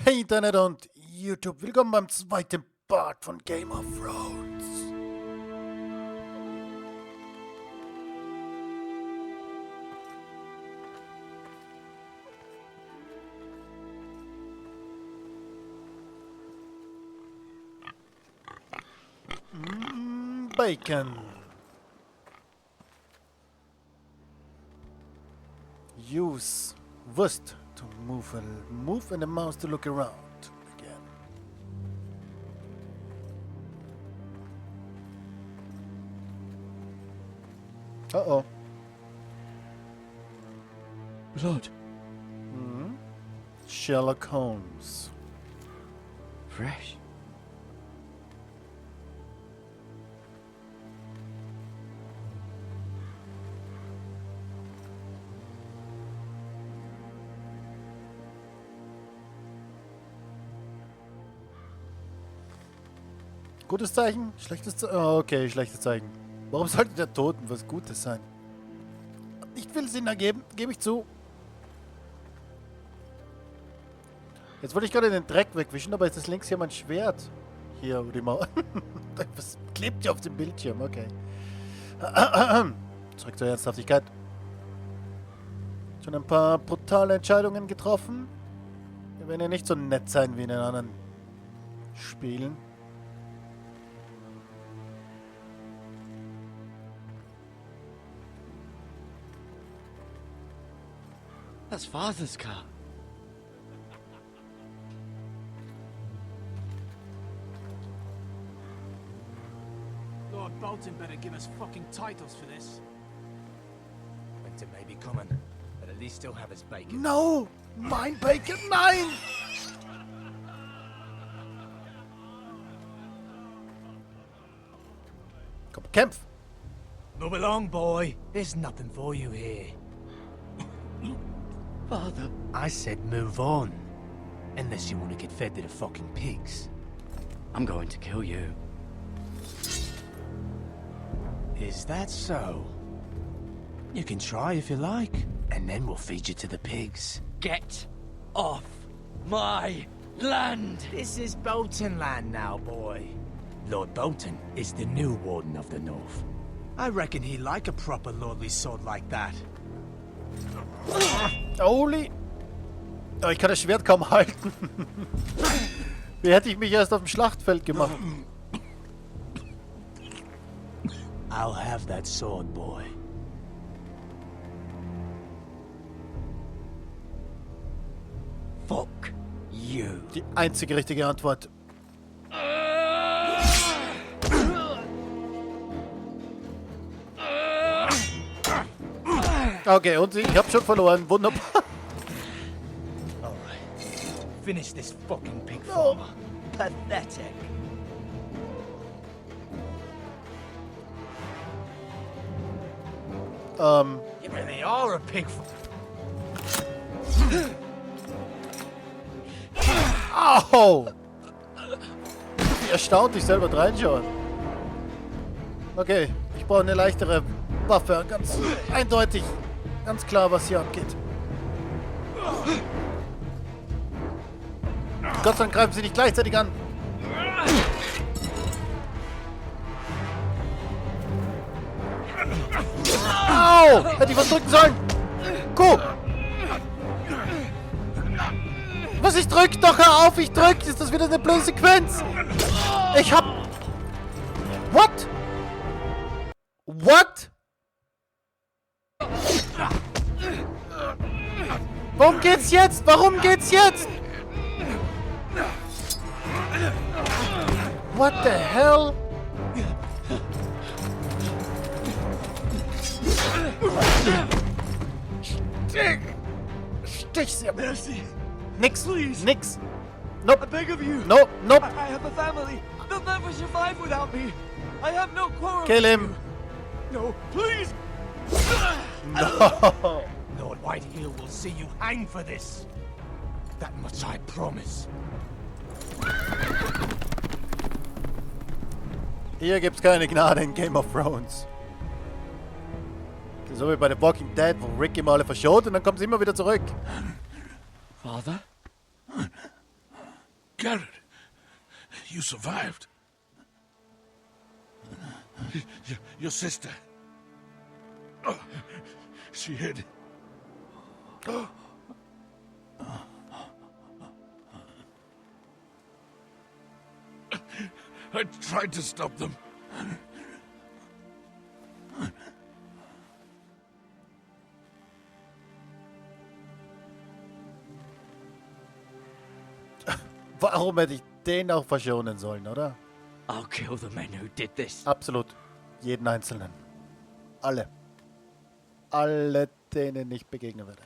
Hey Internet und YouTube, willkommen beim zweiten Part von Game of Thrones. Bacon. Use Wurst to move and the mouse to look around again. Uh-oh. Blood. Sherlock Holmes. Fresh. Gutes Zeichen? Schlechtes Zeichen? Oh, okay, schlechtes Zeichen. Warum sollte der Toten was Gutes sein? Nicht viel Sinn ergeben, gebe ich zu. Jetzt wollte ich gerade den Dreck wegwischen, aber ist das links hier mein Schwert? Hier, über die Mauer. Was klebt hier auf dem Bildschirm? Okay. Zurück zur Ernsthaftigkeit. Schon ein paar brutale Entscheidungen getroffen. Wir werden ja nicht so nett sein wie in den anderen Spielen. That's Father's car. Lord Bolton better give us fucking titles for this. Winter may be coming, but at least still have his bacon. No! Mein Bacon, nein! Komm, kämpf! Move along, boy. There's nothing for you here. Father. I said move on. Unless you want to get fed to the fucking pigs. I'm going to kill you. Is that so? You can try if you like, and then we'll feed you to the pigs. Get off my land! This is Bolton land now, boy. Lord Bolton is the new Warden of the North. I reckon he'd like a proper lordly sword like that. Holy! Oh, ich kann das Schwert kaum halten. Wie hätte ich mich erst auf dem Schlachtfeld gemacht? I'll have that sword, boy. Fuck you. Die einzige richtige Antwort. Okay, und ich habe schon verloren. Wunderbar. Alright. Finish this fucking pig farmer. Pathetic. You really are a pig Au! Wie erstaunt, ich selber reinschauen. Okay, ich brauche eine leichtere Waffe. Ganz eindeutig. Ganz klar, was hier abgeht. Gott sei Dank greifen sie nicht gleichzeitig an. Au! Hätte ich was drücken sollen. Kuh! Was, ich drück? Doch, hör auf, ich drück! Ist das wieder eine blöde Sequenz? Ich hab... What? What? Warum geht's jetzt? Warum geht's jetzt? What the hell? Stich sie. Mercy, Nix. Please. Nix. I Nope. beg of you. Nope. Nope. I have a family. They'll never survive without me. I have no quarrel. Kill with him. you. No, please. No. Lord Whitehill will see you hang for this. That much I promise. Hier gibt's keine Gnade in Game of Thrones. So wie bei The Walking Dead, wo Rick immer alle verschont und dann kommen sie immer wieder zurück. Father? Garrett, you survived. Your sister. Oh, she hid. I tried to stop them. Warum hätte ich den auch verschonen sollen, oder? I'll kill the men who did this. Absolut. Jeden Einzelnen. Alle. Alle, denen ich begegnen werde.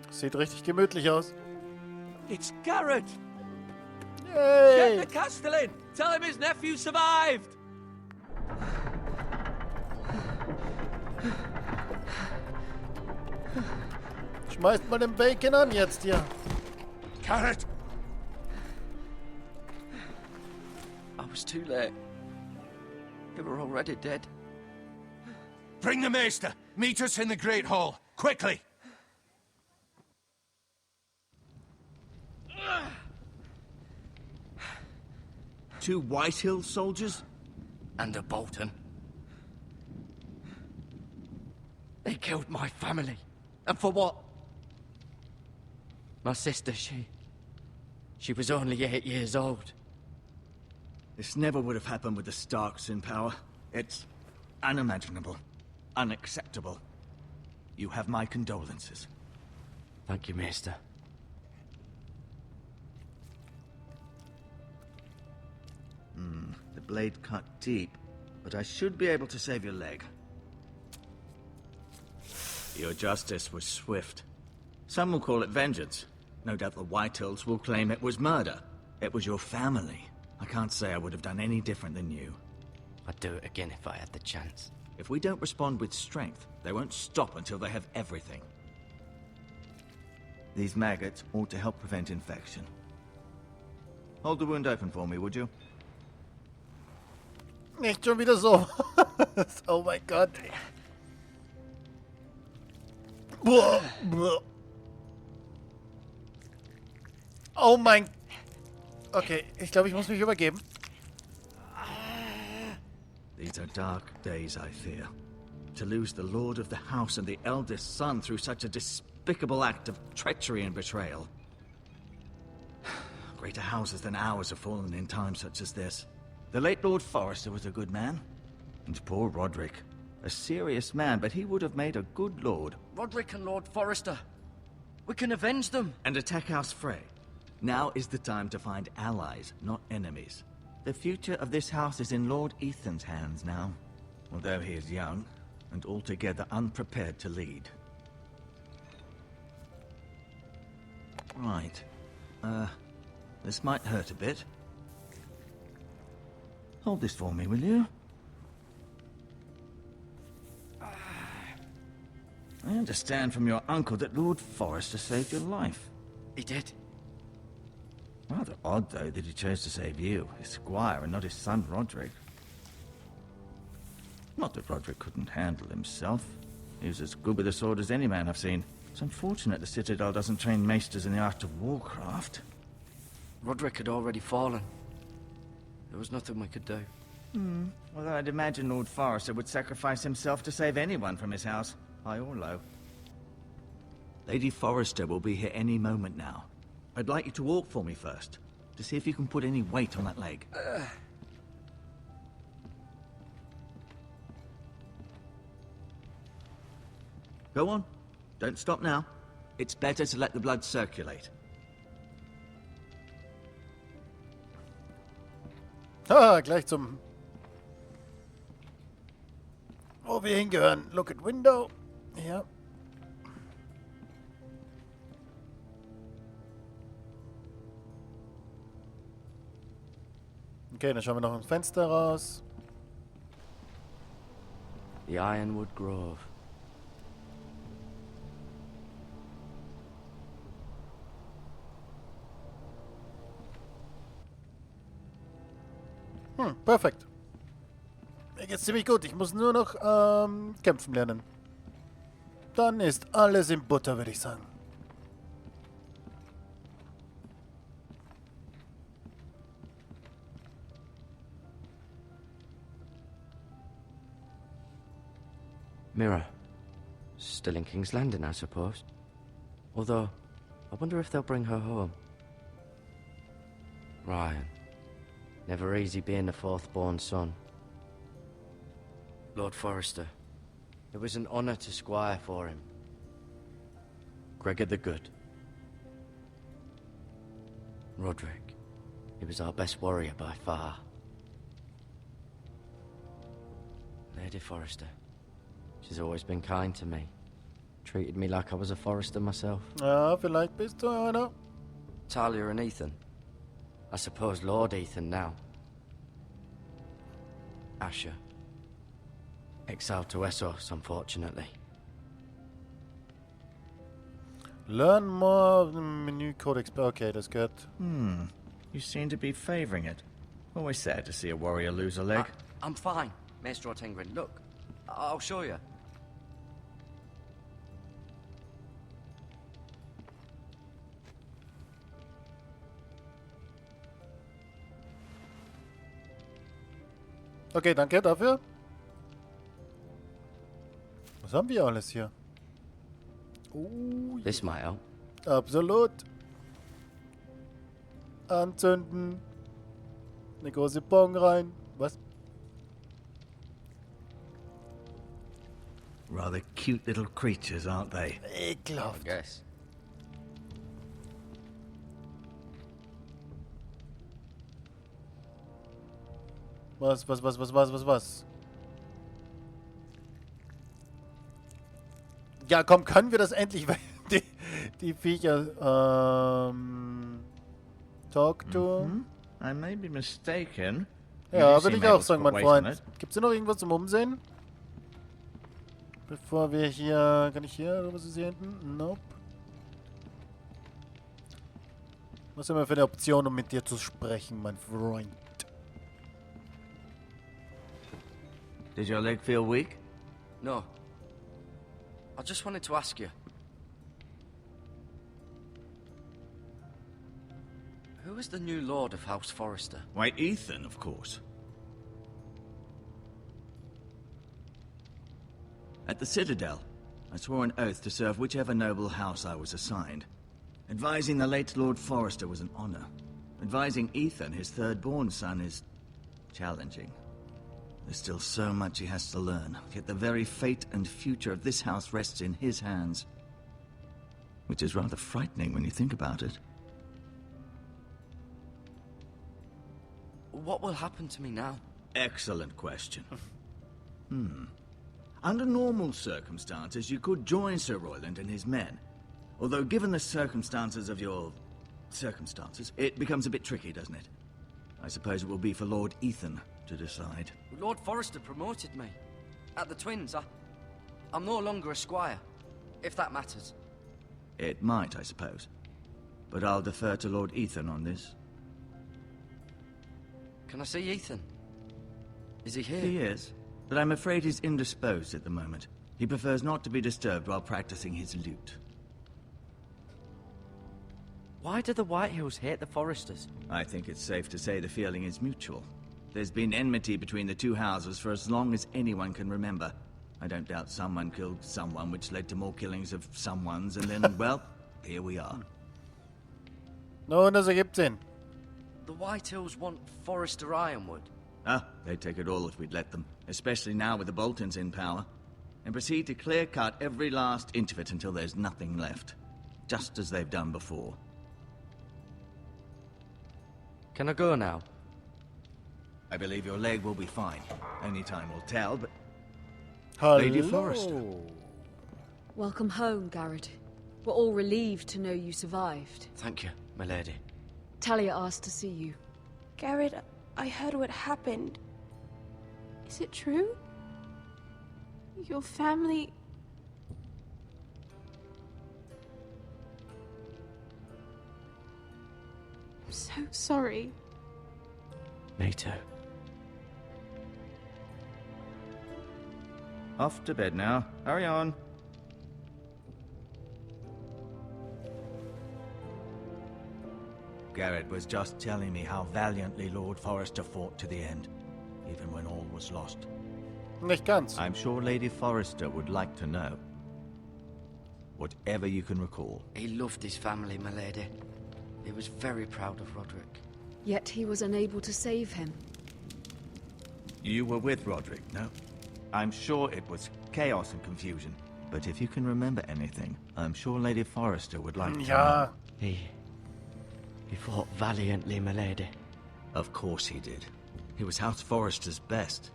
Sieht richtig gemütlich aus. It's Garrett! Yay! Get the Castellan! Tell him his nephew survived! Schmeißt mal den Bacon an jetzt hier. Garrett! I was too late. They were already dead. Bring the Maester! Meet us in the Great Hall! Quickly! Two Whitehill soldiers? And a Bolton. They killed my family. And for what? My sister, she was only 8 years old. This never would have happened with the Starks in power. It's unimaginable. Unacceptable. You have my condolences. Thank you, Maester. The blade cut deep, but I should be able to save your leg. Your justice was swift. Some will call it vengeance. No doubt the Whitehills will claim it was murder. It was your family. I can't say I would have done any different than you. I'd do it again if I had the chance. If we don't respond with strength, they won't stop until they have everything. These maggots ought to help prevent infection. Hold the wound open for me, would you? Nicht schon wieder so. Oh mein Gott. Boah. Oh mein... Okay, ich glaube, ich muss mich übergeben. These are dark days, I fear. To lose the lord of the house and the eldest son through such a despicable act of treachery and betrayal. Greater houses than ours have fallen in times such as this. The late Lord Forrester was a good man. And poor Roderick. A serious man, but he would have made a good lord. Roderick and Lord Forrester. We can avenge them. And attack House Frey. Now is the time to find allies, not enemies. The future of this house is in Lord Ethan's hands now. Although he is young, and altogether unprepared to lead. Right. This might hurt a bit. Hold this for me, will you? I understand from your uncle that Lord Forrester saved your life. He did. Rather odd, though, that he chose to save you, his squire, and not his son Roderick. Not that Roderick couldn't handle himself. He was as good with a sword as any man I've seen. It's unfortunate the Citadel doesn't train maesters in the art of warcraft. Roderick had already fallen. There was nothing we could do. Although I'd imagine Lord Forrester would sacrifice himself to save anyone from his house, high or low. Lady Forrester will be here any moment now. I'd like you to walk for me first, to see if you can put any weight on that leg. Go on. Don't stop now. It's better to let the blood circulate. Ah, gleich zum... Wo wir hingehören. Look at window. Ja. Okay, dann schauen wir noch ein Fenster raus. The Ironwood Grove. Perfekt. Mir geht's ziemlich gut. Ich muss nur noch kämpfen lernen. Dann ist alles in Butter, würde ich sagen. Mirror. Still in King's Landing, I suppose. Although, I wonder if they'll bring her home. Ryan. Never easy being the fourth-born son. Lord Forrester. It was an honor to squire for him. Gregor the Good. Roderick. He was our best warrior by far. Lady Forrester. She's always been kind to me. Treated me like I was a Forrester myself. Ja, vielleicht bist du einer. Talia and Ethan. I suppose Lord Ethan now. Asher. Exiled to Essos, unfortunately. Learn more Menü Codex. Okay, das gehört. You seem to be favoring it. Always sad to see a warrior lose a leg. I'm fine, Maester Ortengrin. Look, I'll show you. Okay, danke dafür. Was haben wir alles hier? Oh, This might help. absolut. Anzünden. Eine große Bong rein. Was? Rather cute little creatures, aren't they? Ekelhaft. Guess. Was? Ja, komm, können wir das endlich, weil die Viecher, talk to. I may be mistaken. Ja, würde ich auch sagen, mein Freund. Gibt's hier noch irgendwas zum Umsehen? Bevor wir hier, kann ich hier, oder was ist hier hinten? Nope. Was haben wir für eine Option, um mit dir zu sprechen, mein Freund? Did your leg feel weak? No. I just wanted to ask you. Who is the new Lord of House Forrester? Why, Ethan, of course. At the Citadel, I swore an oath to serve whichever noble house I was assigned. Advising the late Lord Forrester was an honor. Advising Ethan, his third-born son, is challenging. There's still so much he has to learn, yet the very fate and future of this house rests in his hands. Which is rather frightening when you think about it. What will happen to me now? Excellent question. Under normal circumstances, you could join Sir Royland and his men. Although given the circumstances of your circumstances, it becomes a bit tricky, doesn't it? I suppose it will be for Lord Ethan to decide. Lord Forrester promoted me. At the Twins, I'm no longer a squire, if that matters. It might, I suppose. But I'll defer to Lord Ethan on this. Can I see Ethan? Is he here? He is, but I'm afraid he's indisposed at the moment. He prefers not to be disturbed while practicing his lute. Why do the Whitehills hate the Forresters? I think it's safe to say the feeling is mutual. There's been enmity between the two houses for as long as anyone can remember. I don't doubt someone killed someone, which led to more killings of someones, and then, well, here we are. Nun, das ergibt Sinn. The Whitehills want Forrester Ironwood. Ah, they'd take it all if we'd let them, especially now with the Boltons in power, and proceed to clear-cut every last inch of it until there's nothing left, just as they've done before. Can I go now? I believe your leg will be fine. Only time will tell, but... Hallo. Lady Forrester. Welcome home, Garrett. We're all relieved to know you survived. Thank you, my lady. Talia asked to see you. Garrett, I heard what happened. Is it true? Your family... I'm so sorry. Me too. Off to bed now. Hurry on. Garrett was just telling me how valiantly Lord Forrester fought to the end, even when all was lost. Nicht ganz. I'm sure Lady Forrester would like to know. Whatever you can recall. He loved his family, my lady. He was very proud of Roderick. Yet he was unable to save him. You were with Roderick, no? I'm sure it was chaos and confusion. But if you can remember anything, I'm sure Lady Forrester would like to Ja. know. He fought valiantly, my lady. Of course he did. He was House Forrester's best.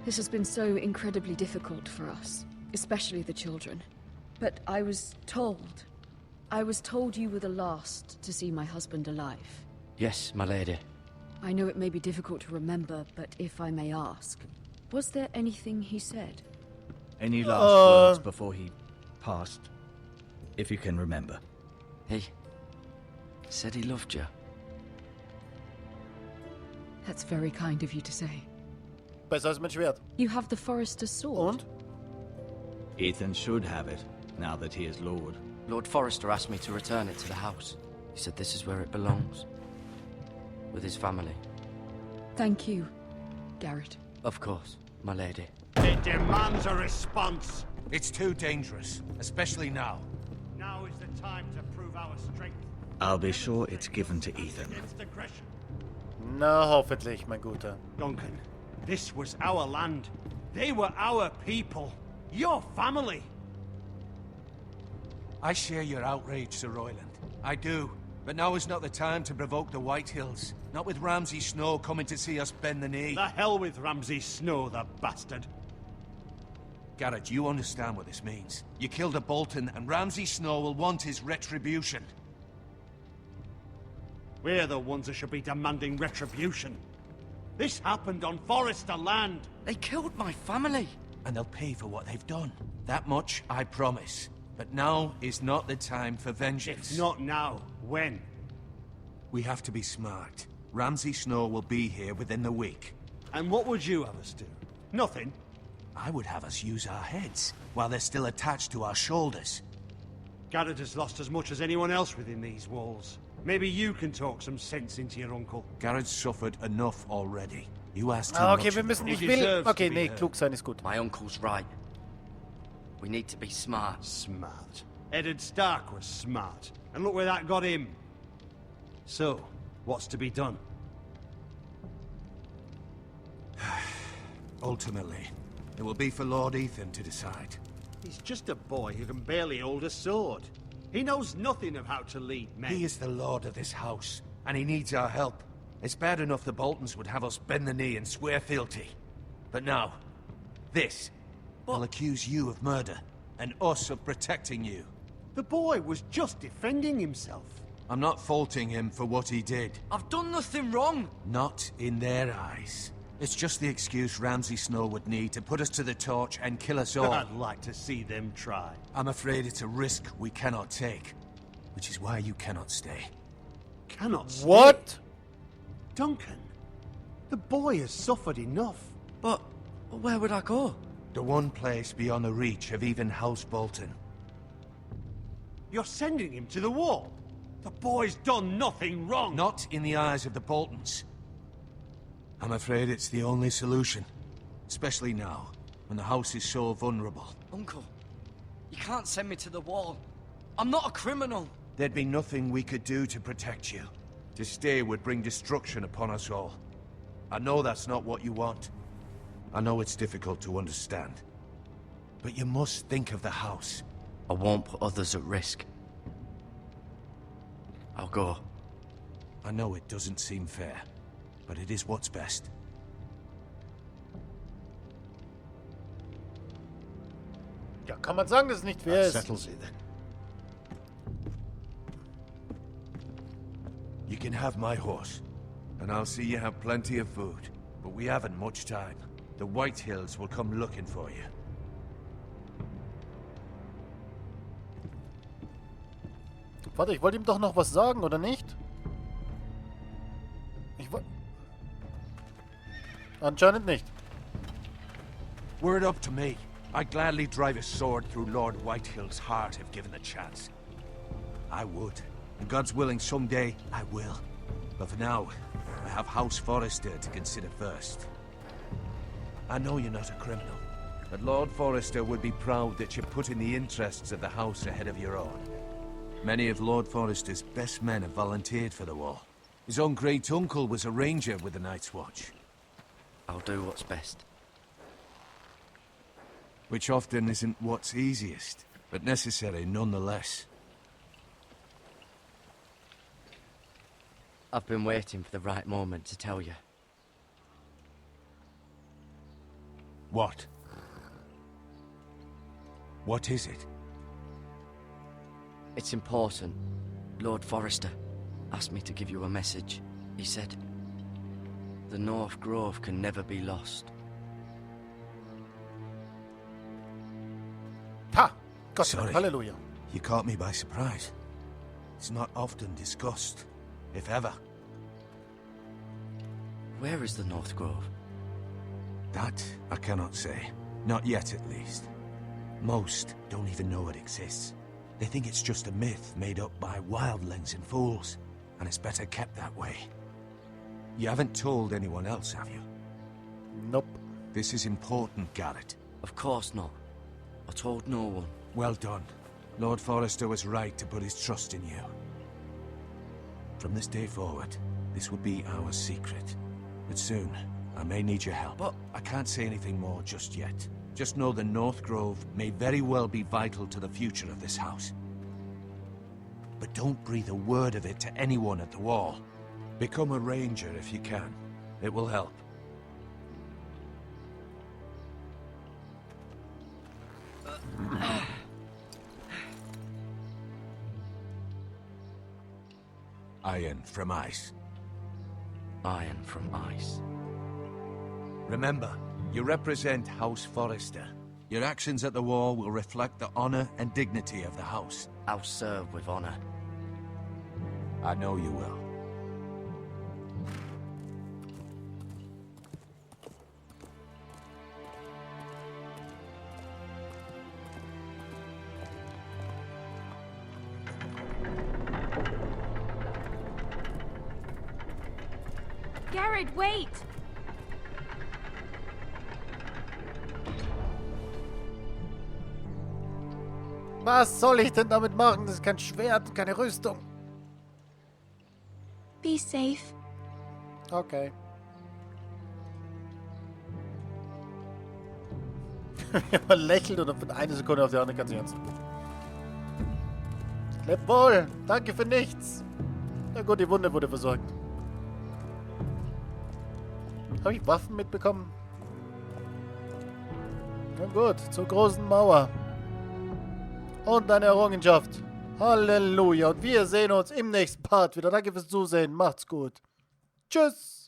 This has been so incredibly difficult for us, especially the children. But I was told you were the last to see my husband alive. Yes, my lady. I know it may be difficult to remember, but if I may ask, was there anything he said? Any last words before he passed? If you can remember. He said he loved you. That's very kind of you to say. Besser als mit Schwert. You have the Forrester's sword. Und? Ethan should have it, now that he is Lord. Lord Forrester asked me to return it to the house. He said this is where it belongs. With his family. Thank you, Garrett. Of course, my lady. It demands a response. It's too dangerous, especially now. Now is the time to prove our strength. I'll be sure it's given to Ethan. Against aggression. Na, hoffentlich, mein Guter. Duncan, this was our land. They were our people. Your family. I share your outrage, Sir Royland. I do. But now is not the time to provoke the White Hills. Not with Ramsay Snow coming to see us bend the knee. The hell with Ramsay Snow, the bastard. Garrett, you understand what this means. You killed a Bolton, and Ramsay Snow will want his retribution. We're the ones that should be demanding retribution. This happened on Forrester land. They killed my family. And they'll pay for what they've done. That much, I promise. But now is not the time for vengeance. If not now, when? We have to be smart. Ramsay Snow will be here within the week. And what would you have us do? Nothing. I would have us use our heads, while they're still attached to our shoulders. Garrett has lost as much as anyone else within these walls. Maybe you can talk some sense into your uncle. Garrett's suffered enough already. You asked too Ah, okay, much wir of müssen... him. Ich He will... deserves Okay, to be nee, heard. klug sein ist gut. My uncle's right. We need to be smart. Smart. Eddard Stark was smart. And look where that got him. So, what's to be done? Ultimately, it will be for Lord Ethan to decide. He's just a boy who can barely hold a sword. He knows nothing of how to lead men. He is the lord of this house, and he needs our help. It's bad enough the Boltons would have us bend the knee and swear fealty. But now, this will accuse you of murder, and us of protecting you. The boy was just defending himself. I'm not faulting him for what he did. I've done nothing wrong. Not in their eyes. It's just the excuse Ramsay Snow would need to put us to the torch and kill us all. I'd like to see them try. I'm afraid it's a risk we cannot take, which is why you cannot stay. Cannot stay. What? Duncan, the boy has suffered enough. But where would I go? The one place beyond the reach of even House Bolton. You're sending him to the wall. The boy's done nothing wrong. Not in the eyes of the Boltons. I'm afraid it's the only solution. Especially now, when the house is so vulnerable. Uncle, you can't send me to the wall. I'm not a criminal. There'd be nothing we could do to protect you. To stay would bring destruction upon us all. I know that's not what you want. I know it's difficult to understand. But you must think of the house. I won't put others at risk. I'll go. I know it doesn't seem fair, but it is what's best. Ja, kann man sagen, dass es nicht fair ist. Settles it then. You can have my horse, and I'll see you have plenty of food. But we haven't much time. The White Hills will come looking for you. Warte, ich wollte ihm doch noch was sagen, oder nicht? Anscheinend nicht. Were it up to me, I'd gladly drive a sword through Lord Whitehill's heart if given the chance. I would. And God's willing, someday I will. But for now, I have House Forrester to consider first. I know you're not a criminal, but Lord Forrester would be proud that you're putting the interests of the house ahead of your own. Many of Lord Forrester's best men have volunteered for the war. His own great-uncle was a ranger with the Night's Watch. I'll do what's best. Which often isn't what's easiest, but necessary nonetheless. I've been waiting for the right moment to tell you. What? What is it? It's important. Lord Forrester asked me to give you a message. He said, the North Grove can never be lost. Ha! Gott sei Sorry. Dank. Halleluja. You caught me by surprise. It's not often discussed, if ever. Where is the North Grove? That I cannot say. Not yet, at least. Most don't even know it exists. They think it's just a myth made up by wildlings and fools, and it's better kept that way. You haven't told anyone else, have you? Nope. This is important, Garrett. Of course not. I told no one. Well done. Lord Forrester was right to put his trust in you. From this day forward, this will be our secret. But soon, I may need your help. But I can't say anything more just yet. Just know the North Grove may very well be vital to the future of this house. But don't breathe a word of it to anyone at the wall. Become a ranger if you can. It will help. Iron from ice. iron from ice. Remember, you represent House Forrester. Your actions at the war will reflect the honor and dignity of the house. I'll serve with honor. I know you will. Garrett, wait! Was soll ich denn damit machen? Das ist kein Schwert, keine Rüstung. Be safe. Okay. Er lächelt und von einer Sekunde auf die andere ganz ernst. Leb wohl. Danke für nichts. Na gut, die Wunde wurde versorgt. Habe ich Waffen mitbekommen? Na gut, zur großen Mauer. Und eine Errungenschaft. Halleluja. Und wir sehen uns im nächsten Part wieder. Danke fürs Zusehen. Macht's gut. Tschüss.